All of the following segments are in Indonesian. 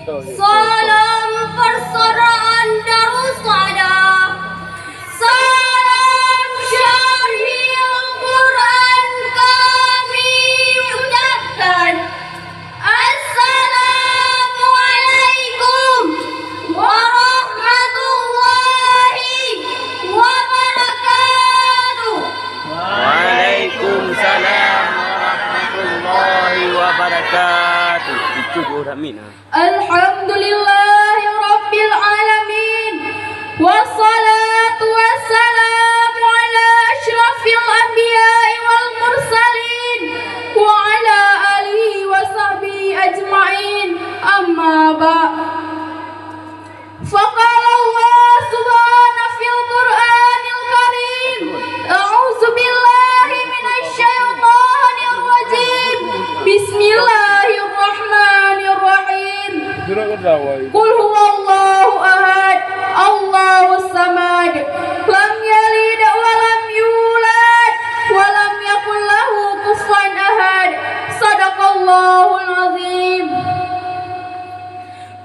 Salam persaudaraan Darussaada. Salam syarhil Quran kami ucapkan. Assalamualaikum warahmatullahi wabarakatuh. Waalaikumsalam warahmatullahi wabarakatuh. Itu amin. Alhamdulillahi rabbil alamin. Wassalatu wassalamu ala asyrafil anbiya'i wal mursalin wa ala alihi wa sahbihi ajma'in. Amma ba'. Faqala Allah subhanahu fil Qur'anil Karim. A'udzu billahi minasy syaithanir rajim. Bismillahirrahmanirrahim. Qul huwallahu ahad, Allahus samad, lam yalid wa lam yulad wa lam yakul lahu kufuwan ahad. Shadaqallahul azim.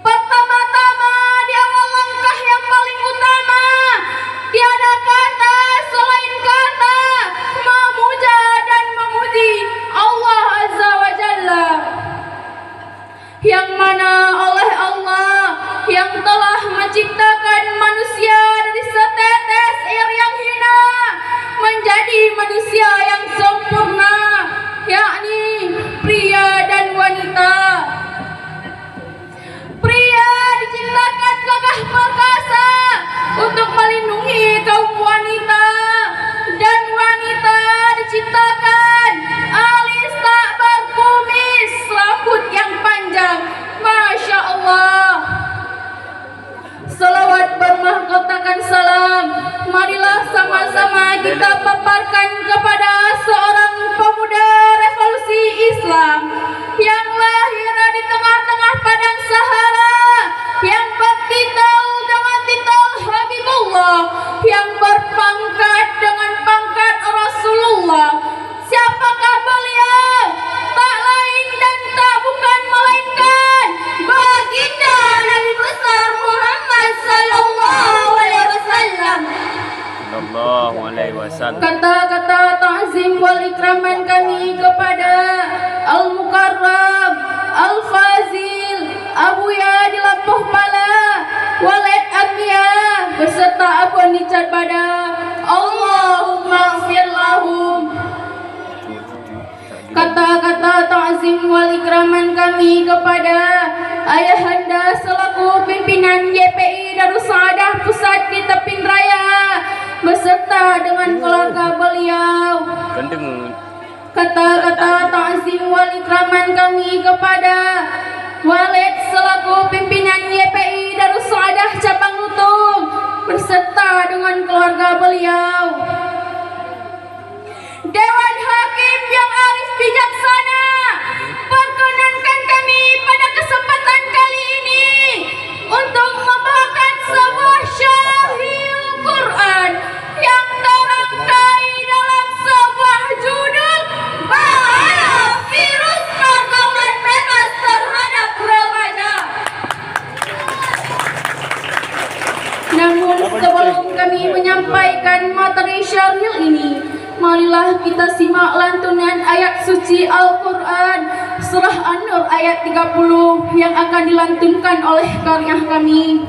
Pertama-tama di awal langkah yang paling utama, tiada kata selain kata memuja dan memuji Allah Azza wa Jalla, yang mana oleh Allah yang telah menciptakan manusia dari setetes air yang hina menjadi manusia yang sempurna, yakni pria dan wanita. Pria diciptakan gagah perkasa untuk melindungi kaum wanita, dan wanita diciptakan alis tak berkumis, rambut yang panjang. Masya Allah. Salawat bermahkotakan salam, marilah sama-sama kita paparkan kepada seorang pemuda revolusi Islam yang lahir di tengah-tengah padang Sahara, yang bertitel dengan titel Habibullah, yang berpangkat dengan pangkat Rasulullah. Siapakah beliau? Tak lain dan tak bukan melainkan baginda Nabi besar Muhammad sallallahu alaihi wasallam. Sallallahu alaihi wasallam. Kata-kata ta'zim wal ikraman kami kepada Al-Mukarram, Al-Fazil, Abu Ya di Lampung Pala, Walid Amia beserta Abu Nicat Bada. Allahumma ighfir lahum. Kata-kata ta'zim wal ikraman kami kepada Ayahanda selaku pimpinan YPI Darussaada Pusat di Teping Raya beserta dengan keluarga beliau. Kata-kata ta'zim wal ikraman kami kepada Walid selaku pimpinan YPI Darussaada Cabang Lutung beserta dengan keluarga beliau. Dewan Hakim yang arif bijaksana, perkenankan kami pada kesempatan kali ini untuk membawakan sebuah syarhil Quran yang terangkai dalam sebuah judul bahaya virus pergaulan bebas terhadap remaja. Namun sebelum kami menyampaikan materi syarhil ini, marilah kita simak lantunan ayat suci Al-Quran Surah An-Nur ayat 30 yang akan dilantunkan oleh karya kami.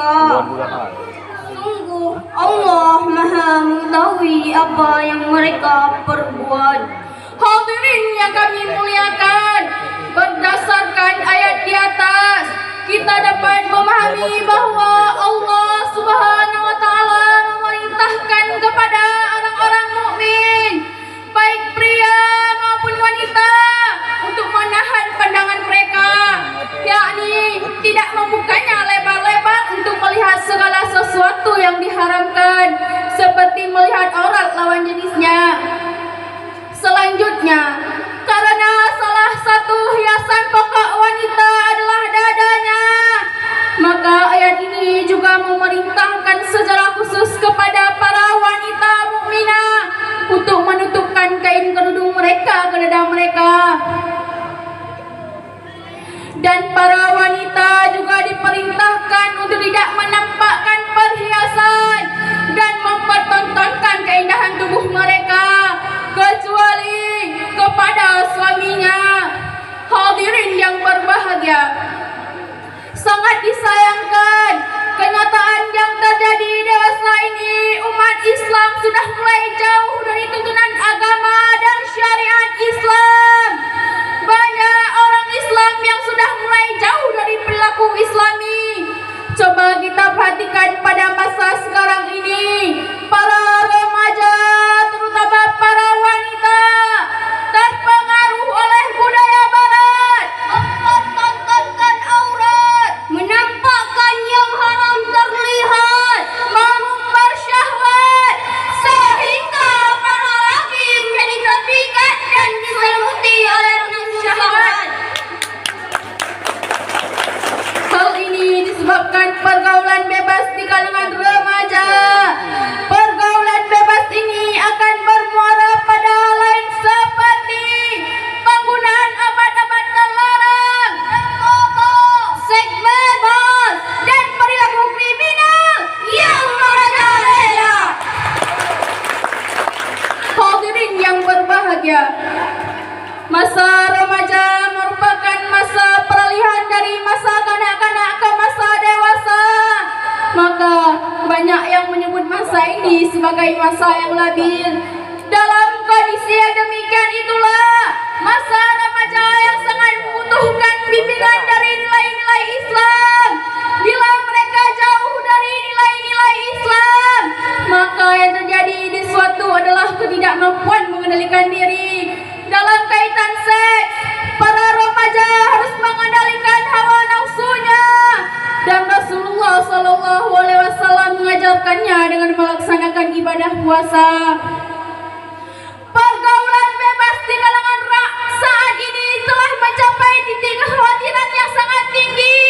mereka. Sungguh Allah Maha mengetahui apa yang mereka perbuat. Hadirin yang kami muliakan, berdasarkan ayat di atas, kita dapat memahami bahwa Allah Subhanahu wa taala memerintahkan kepada orang-orang mukmin, baik pria maupun wanita, untuk menahan pandangan mereka, yakni tidak membukanya lebar-lebar untuk melihat segala sesuatu yang diharamkan, seperti melihat aurat lawan jenisnya. Selanjutnya, karena salah satu hiasan pokok wanita adalah dadanya, maka ayat ini juga memerintahkan secara khusus kepada para wanita mukminah untuk menutupkan kain kerudung mereka ke dada mereka. Dan para wanita juga diperintahkan untuk tidak menampakkan perhiasan dan mempertontonkan keindahan tubuh mereka kecuali kepada suaminya. Hadirin yang berbahagia, sangat disayangkan kenyataan yang terjadi dewasa ini, umat Islam sudah mulai jauh dari tuntunan agama dan syariat Islam. Banyak orang Islam yang sudah mulai jauh dari perilaku Islami. Coba kita perhatikan pada masa sekarang ini, para remaja, terutama para wanita, terpengaruh oleh budaya barat, mempertontonkan aurat, menampakkan yang haram terlihat, mengumbar syahwat, sehingga para laki menjadi terpikat dan diselimuti oleh rasa syahwat. Hal ini disebabkan pergaulan bebas di kalangan remaja. Pergaulan bebas ini akan bermuara pada hal lain seperti penggunaan obat-obat terlarang, narkoba, seks bebas, dan perilaku kriminal yang merajalela. Hadirin yang berbahagia, masa remaja merupakan masa peralihan dari masa kanak-kanak ke masa dewasa. Maka banyak yang menyebut masa ini sebagai masa yang labil. Dalam kondisi yang demikian itulah masa remaja yang sangat membutuhkan bimbingan dari nilai-nilai Islam. Bila mereka jauh dari nilai-nilai Islam, maka yang terjadi di suatu adalah ketidakmampuan mengendalikan diri. Dalam kaitan seks, para remaja harus mengendalikan hawa nafsunya, dan Rasulullah SAW mengajarkannya dengan melaksanakan ibadah puasa. Pergaulan bebas di kalangan saat ini telah mencapai titik kekhawatiran yang sangat tinggi,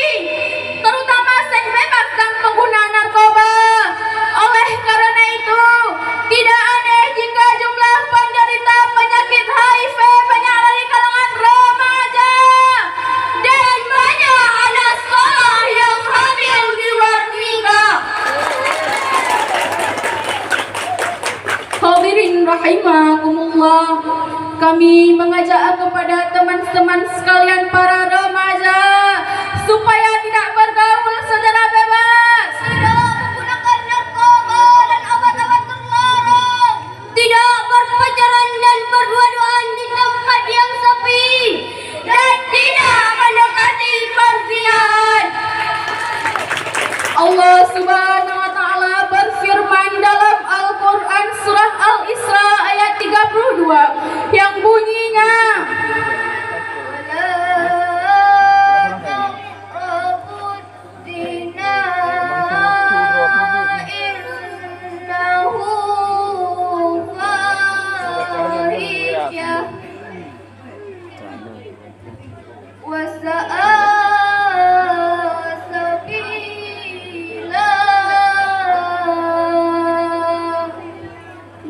terutama seks bebas dan penggunaan narkoba. Oleh karena itu, tidak aneh jika jumlah penderita penyakit HIV banyak dari kalangan remaja, dan banyak anak sekolah yang hamil di luar nikah. Hadirin rahimakumullah, kami mengajak kepada teman-teman sekalian para remaja supaya tidak bergaul secara bebas, tidak menggunakan narkoba dan obat-obat terlarang, tidak berpacaran dan berdua-duaan di tempat yang sepi, dan tidak mendekati perzinahan. Allah Subhanahu wa taala berfirman dalam Al-Qur'an surah Al-Isra ayat 32 yang bunyinya,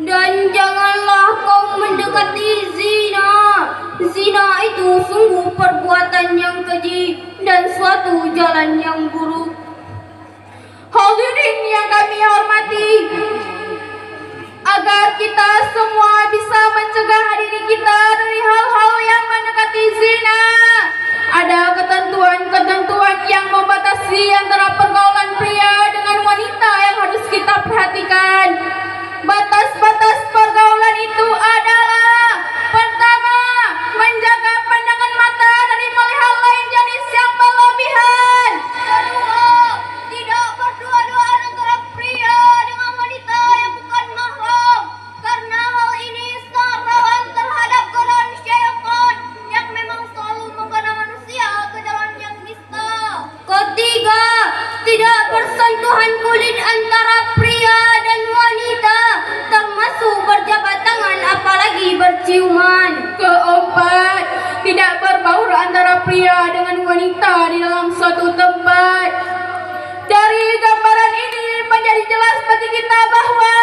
dan janganlah kau mendekati zina. Zina itu sungguh perbuatan yang keji dan suatu jalan yang buruk. Hadirin yang kami hormati, agar kita semua bisa mencegah diri kita dari hal-hal yang mendekati zina, ada ketentuan-ketentuan yang membatasi antara pergaulan pria dengan wanita yang harus kita perhatikan. Batas-batas pergaulan itu adalah: pertama, menjaga pandangan mata dari melihat lain jenis yang berlebihan. Kedua, tidak berdua-duaan antara pria dengan wanita yang bukan mahram, karena hal ini sangat rawan terhadap godaan syaitan yang memang selalu menggoda manusia ke jalan yang nista. Ketiga, tidak bersentuhan kulit antara pria dan wanita, termasuk berjabat tangan apalagi berciuman. Keempat, tidak berbaur antara pria dengan wanita di dalam suatu tempat. Dari gambaran ini menjadi jelas bagi kita bahwa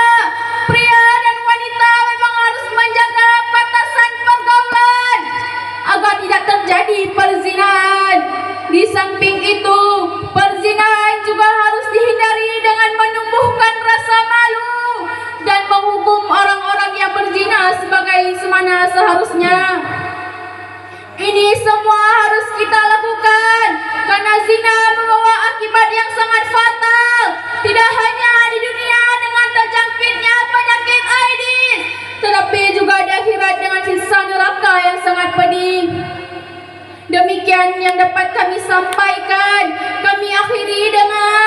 pria dan wanita memang harus menjaga batasan pergaulan agar tidak terjadi perzinahan. Di samping itu, perzinahan juga harus dihindari dengan menumbuhkan rasa malu dan menghukum orang-orang yang berzina sebagai semana seharusnya. Ini semua harus kita lakukan karena zina membawa akibat yang sangat fatal, tidak hanya di dunia dengan terjangkitnya penyakit AIDS, tetapi juga di akhirat dengan siksa neraka yang sangat pedih. Demikian yang dapat kami sampaikan. Kami akhiri dengan